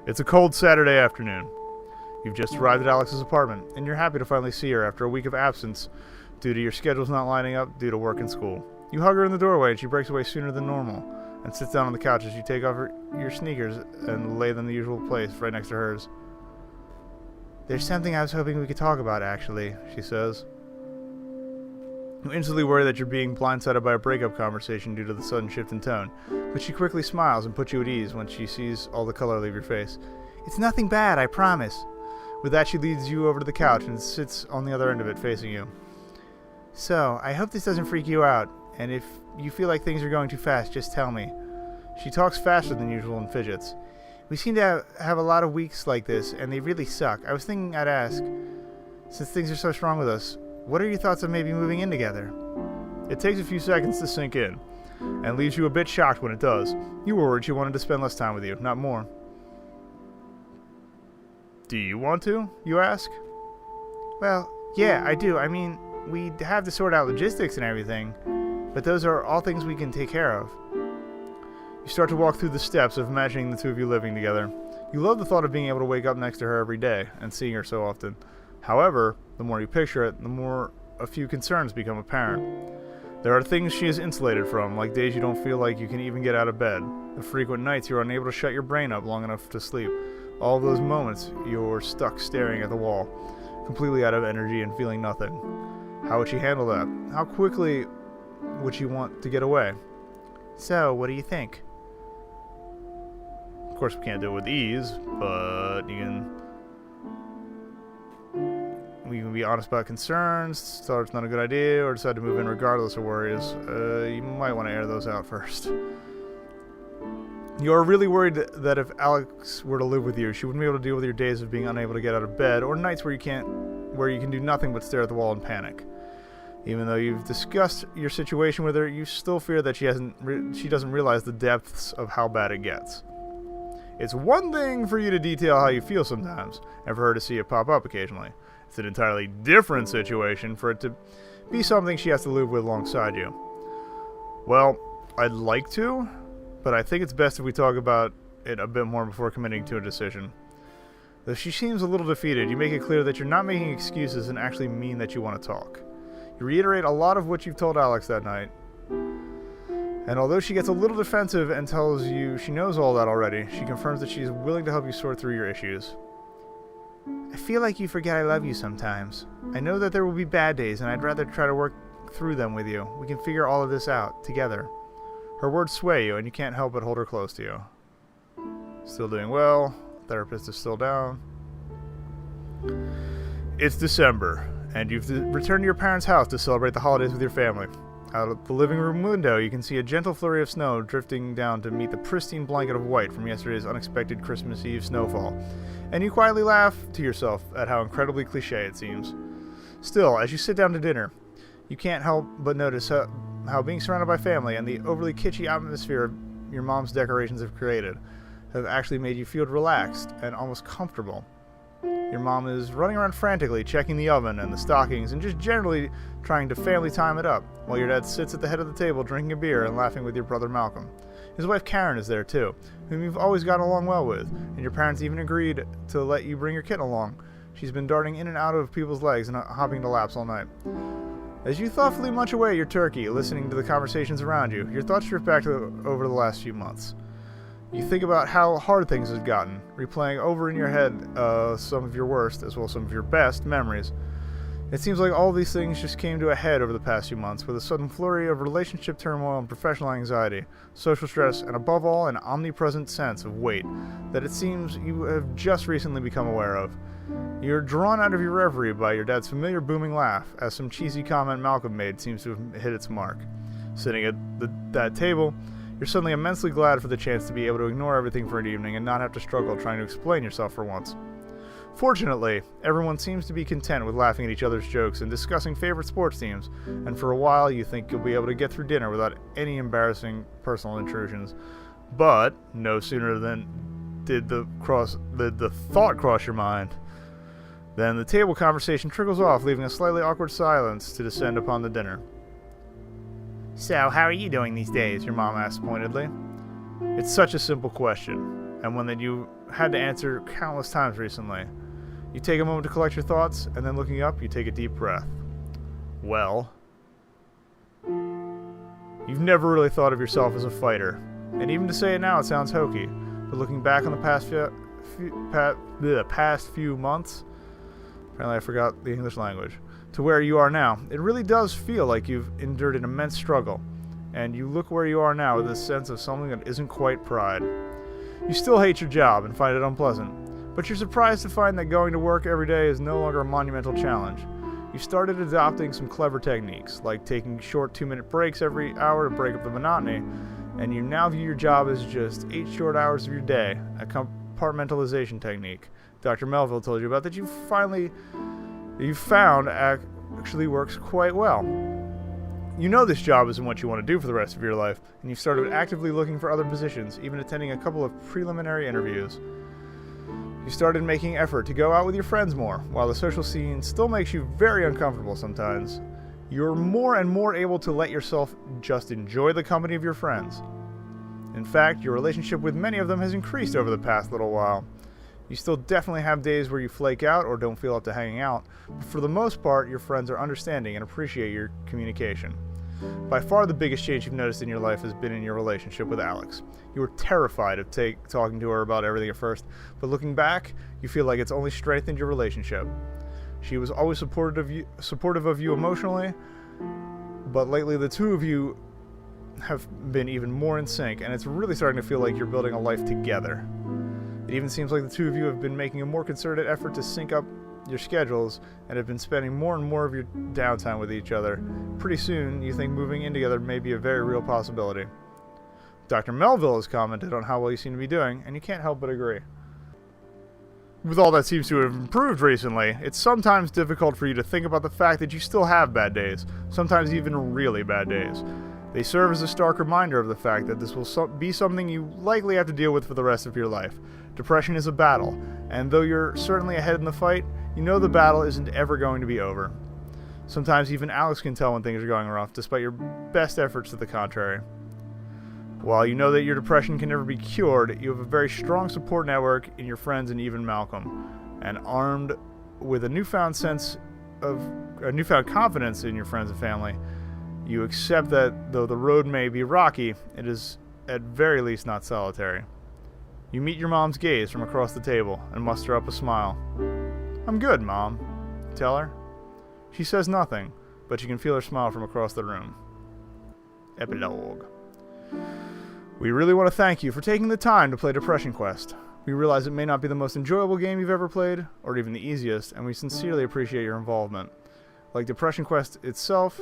It's a cold Saturday afternoon. You've just arrived at Alex's apartment, and you're happy to finally see her after a week of absence due to your schedules not lining up due to work and school. You hug her in the doorway, and she breaks away sooner than normal and sits down on the couch as you take off your sneakers and lay them in the usual place right next to hers. "There's something I was hoping we could talk about, actually," she says. You instantly worry that you're being blindsided by a breakup conversation due to the sudden shift in tone, but she quickly smiles and puts you at ease when she sees all the color leave your face. "It's nothing bad, I promise." With that, she leads you over to the couch and sits on the other end of it, facing you. "So, I hope this doesn't freak you out, and if you feel like things are going too fast, just tell me." She talks faster than usual and fidgets. "We seem to have a lot of weeks like this, and they really suck. I was thinking I'd ask, since things are so strong with us, what are your thoughts on maybe moving in together?" It takes a few seconds to sink in, and leaves you a bit shocked when it does. You were worried she wanted to spend less time with you, not more. "Do you want to?" you ask. "Well, yeah, I do. I mean, we have to sort out logistics and everything, but those are all things we can take care of." You start to walk through the steps of imagining the two of you living together. You love the thought of being able to wake up next to her every day and seeing her so often. However, the more you picture it, the more a few concerns become apparent. There are things she is insulated from, like days you don't feel like you can even get out of bed, the frequent nights you're unable to shut your brain up long enough to sleep, all of those moments you're stuck staring at the wall, completely out of energy and feeling nothing. How would she handle that? How quickly would she want to get away? "So, what do you think?" Of course, we can't do it with ease, but we can be honest about concerns, tell her it's not a good idea, or decide to move in regardless of worries. You might want to air those out first. You're really worried that if Alex were to live with you, she wouldn't be able to deal with your days of being unable to get out of bed, or nights where you can do nothing but stare at the wall and panic. Even though you've discussed your situation with her, you still fear that she doesn't realize the depths of how bad it gets. It's one thing for you to detail how you feel sometimes, and for her to see it pop up occasionally. It's an entirely different situation for it to be something she has to live with alongside you. "Well, I'd like to, but I think it's best if we talk about it a bit more before committing to a decision." Though she seems a little defeated, you make it clear that you're not making excuses and actually mean that you want to talk. You reiterate a lot of what you've told Alex that night, and although she gets a little defensive and tells you she knows all that already, she confirms that she is willing to help you sort through your issues. "I feel like you forget I love you sometimes. I know that there will be bad days, and I'd rather try to work through them with you. We can figure all of this out together." Her words sway you, and you can't help but hold her close to you. Still doing well. Therapist is still down. It's December, and you've returned to your parents' house to celebrate the holidays with your family. Out of the living room window, you can see a gentle flurry of snow drifting down to meet the pristine blanket of white from yesterday's unexpected Christmas Eve snowfall, and you quietly laugh to yourself at how incredibly cliché it seems. Still, as you sit down to dinner, you can't help but notice how being surrounded by family and the overly kitschy atmosphere your mom's decorations have created have actually made you feel relaxed and almost comfortable. Your mom is running around frantically, checking the oven and the stockings and just generally trying to family time it up, while your dad sits at the head of the table drinking a beer and laughing with your brother Malcolm. His wife Karen is there too, whom you've always gotten along well with, and your parents even agreed to let you bring your kitten along. She's been darting in and out of people's legs and hopping to laps all night. As you thoughtfully munch away your turkey, listening to the conversations around you, your thoughts drift back over the last few months. You think about how hard things have gotten, replaying over in your head some of your worst, as well as some of your best, memories. It seems like all these things just came to a head over the past few months, with a sudden flurry of relationship turmoil and professional anxiety, social stress, and above all, an omnipresent sense of weight that it seems you have just recently become aware of. You're drawn out of your reverie by your dad's familiar booming laugh, as some cheesy comment Malcolm made seems to have hit its mark. Sitting at that table, you're suddenly immensely glad for the chance to be able to ignore everything for an evening and not have to struggle trying to explain yourself for once. Fortunately, everyone seems to be content with laughing at each other's jokes and discussing favorite sports teams, and for a while you think you'll be able to get through dinner without any embarrassing personal intrusions. But no sooner than did the thought cross your mind, then the table conversation trickles off, leaving a slightly awkward silence to descend upon the dinner. "So, how are you doing these days?" your mom asks pointedly. It's such a simple question. and one that you had to answer countless times recently. You take a moment to collect your thoughts, and then looking up, you take a deep breath. Well, you've never really thought of yourself as a fighter, and even to say it now, it sounds hokey, but looking back on the past few months, apparently I forgot the English language, to where you are now, it really does feel like you've endured an immense struggle, and you look where you are now with a sense of something that isn't quite pride. You still hate your job and find it unpleasant, but you're surprised to find that going to work every day is no longer a monumental challenge. You started adopting some clever techniques, like taking short 2-minute breaks every hour to break up the monotony, and you now view your job as just 8 short hours of your day, a compartmentalization technique Dr. Melville told you about that you found actually works quite well. You know this job isn't what you want to do for the rest of your life, and you've started actively looking for other positions, even attending a couple of preliminary interviews. You started making effort to go out with your friends more, while the social scene still makes you very uncomfortable sometimes. You're more and more able to let yourself just enjoy the company of your friends. In fact, your relationship with many of them has increased over the past little while. You still definitely have days where you flake out or don't feel up to hanging out, but for the most part, your friends are understanding and appreciate your communication. By far the biggest change you've noticed in your life has been in your relationship with Alex. You were terrified of talking to her about everything at first, but looking back, you feel like it's only strengthened your relationship. She was always supportive of you emotionally, but lately the two of you have been even more in sync, and it's really starting to feel like you're building a life together. It even seems like the two of you have been making a more concerted effort to sync up your schedules and have been spending more and more of your downtime with each other. Pretty soon, you think moving in together may be a very real possibility. Dr. Melville has commented on how well you seem to be doing, and you can't help but agree. With all that seems to have improved recently, it's sometimes difficult for you to think about the fact that you still have bad days, sometimes even really bad days. They serve as a stark reminder of the fact that this will be something you likely have to deal with for the rest of your life. Depression is a battle, and though you're certainly ahead in the fight, you know the battle isn't ever going to be over. Sometimes even Alex can tell when things are going rough, despite your best efforts to the contrary. While you know that your depression can never be cured, you have a very strong support network in your friends and even Malcolm, and armed with a newfound confidence in your friends and family, you accept that though the road may be rocky, it is at very least not solitary. You meet your mom's gaze from across the table and muster up a smile. "I'm good, Mom." Tell her. She says nothing, but you can feel her smile from across the room. Epilogue. We really want to thank you for taking the time to play Depression Quest. We realize it may not be the most enjoyable game you've ever played, or even the easiest, and we sincerely appreciate your involvement. Like Depression itself,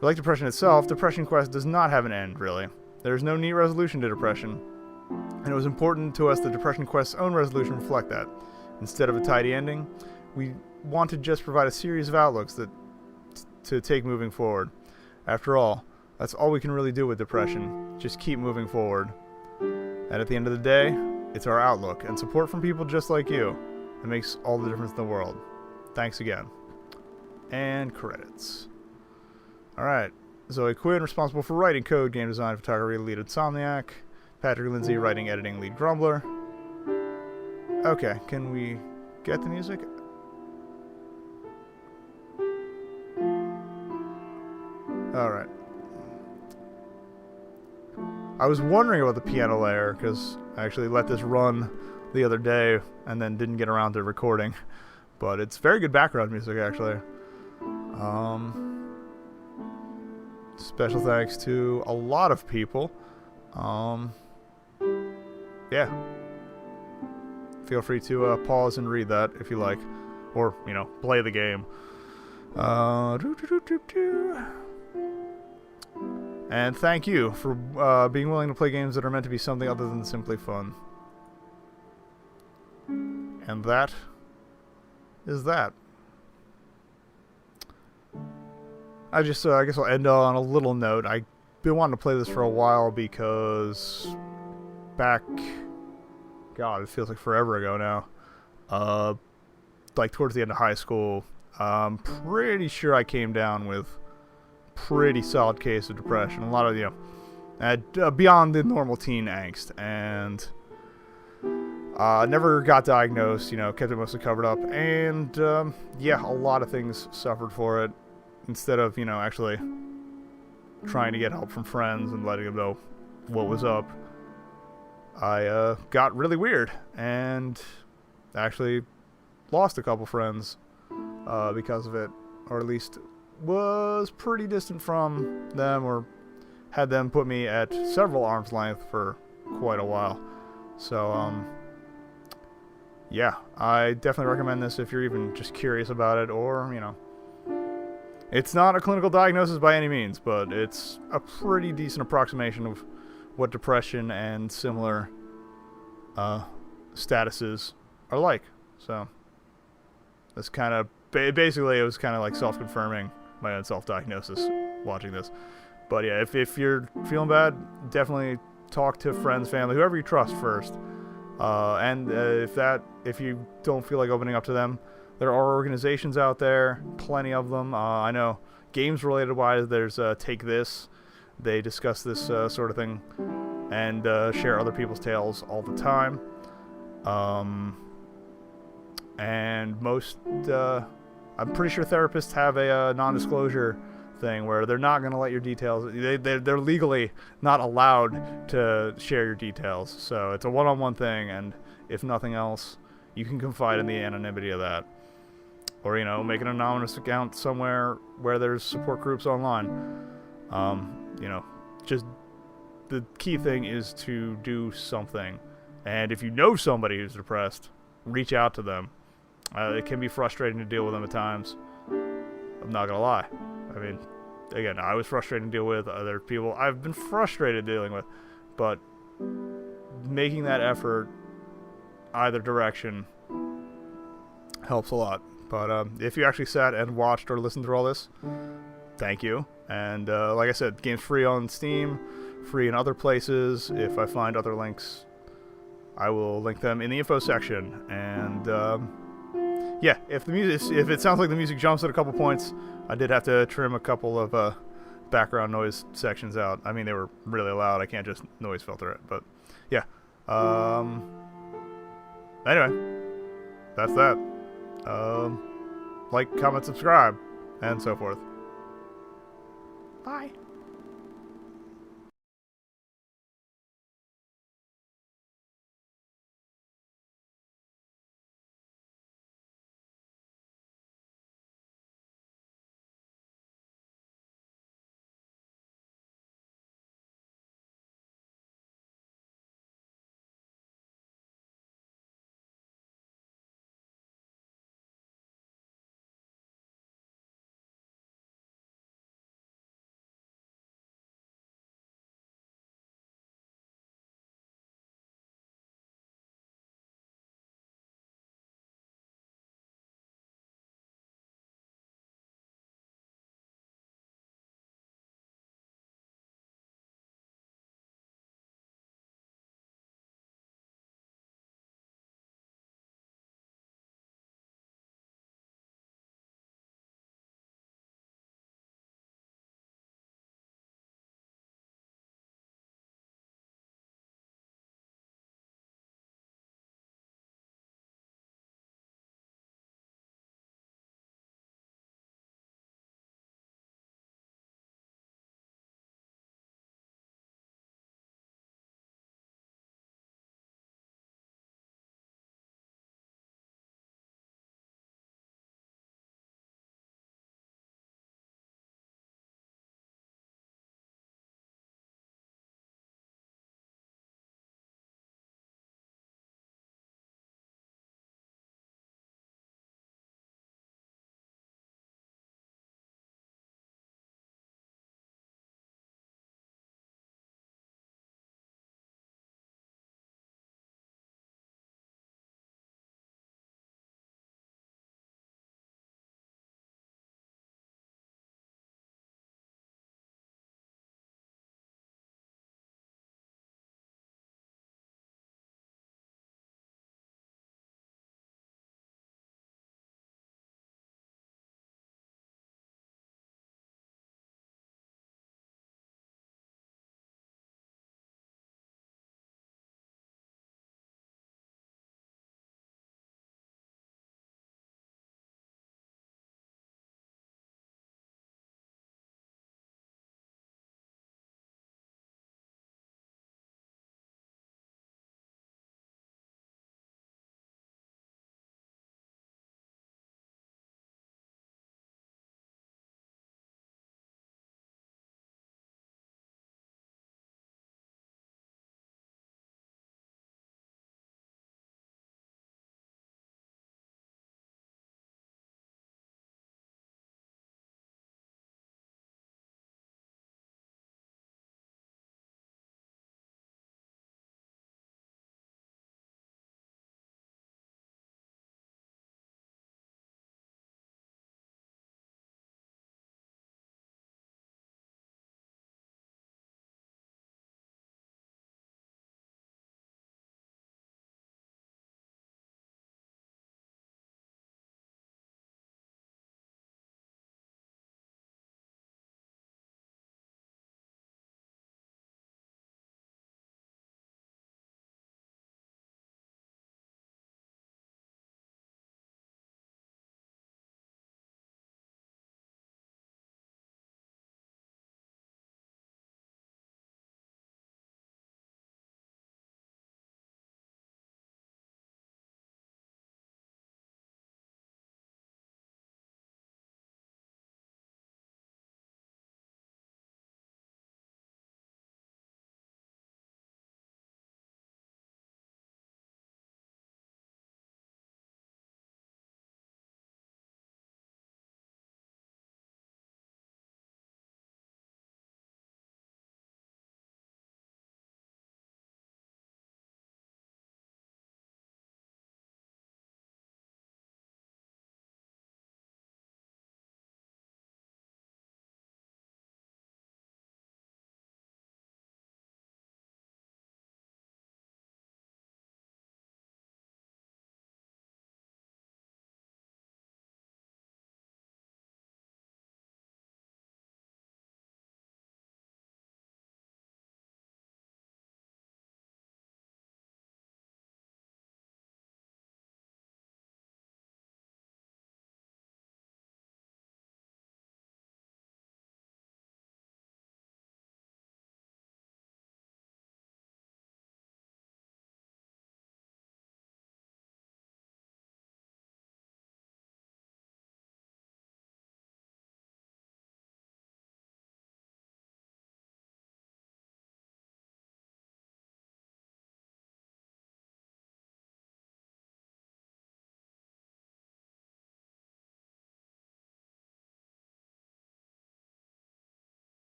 Depression Quest does not have an end, really. There is no neat resolution to depression, and it was important to us that Depression Quest's own resolution reflect that. Instead of a tidy ending, we want to just provide a series of outlooks to take moving forward. After all, that's all we can really do with depression, just keep moving forward. And at the end of the day, it's our outlook and support from people just like you that makes all the difference in the world. Thanks again. And credits. Alright, Zoe Quinn, responsible for writing code, game design, photography, lead Insomniac. Patrick Lindsay, writing, editing, lead Grumbler. Okay, can we get the music? Alright. I was wondering about the piano layer, because I actually let this run the other day and then didn't get around to recording. But it's very good background music, actually. Special thanks to a lot of people. Yeah. Feel free to pause and read that if you like. Or, play the game. And thank you for being willing to play games that are meant to be something other than simply fun. And that is that. I guess I'll end on a little note. I've been wanting to play this for a while because God, it feels like forever ago now. Like towards the end of high school, I'm pretty sure I came down with pretty solid case of depression. A lot of, beyond the normal teen angst. And Never got diagnosed, you know, kept it mostly covered up. And, yeah, a lot of things suffered for it. Instead of, you know, actually trying to get help from friends and letting them know what was up, I got really weird and actually lost a couple friends because of it, or at least was pretty distant from them, or had them put me at several arm's length for quite a while. So, yeah, I definitely recommend this if you're even just curious about it, or, you know, it's not a clinical diagnosis by any means, but it's a pretty decent approximation of what depression and similar statuses are like. So that's kind of basically, it was kind of like self-confirming my own self-diagnosis watching this. But yeah, if you're feeling bad, definitely talk to friends, family, whoever you trust first. And if you don't feel like opening up to them, there are organizations out there, plenty of them. I know games-related wise, there's Take This. They discuss this sort of thing and share other people's tales all the time. And most, I'm pretty sure therapists have a non-disclosure thing where they're not going to let your details, they're legally not allowed to share your details. So it's a one-on-one thing, and if nothing else, you can confide in the anonymity of that. Or, you know, make an anonymous account somewhere where there's support groups online. You know, just the key thing is to do something. And if you know somebody who's depressed, reach out to them. It can be frustrating to deal with them at times. I'm not gonna lie. I mean, again, I was frustrated to deal with. Other people I've been frustrated dealing with. But making that effort either direction helps a lot. But if you actually sat and watched or listened through all this, thank you. And like I said, the game's free on Steam, free in other places. If I find other links, I will link them in the info section. And yeah, if it sounds like the music jumps at a couple points, I did have to trim a couple of background noise sections out. I mean, they were really loud. I can't just noise filter it. But yeah. Anyway, that's that. Like, comment, subscribe, and so forth. Bye.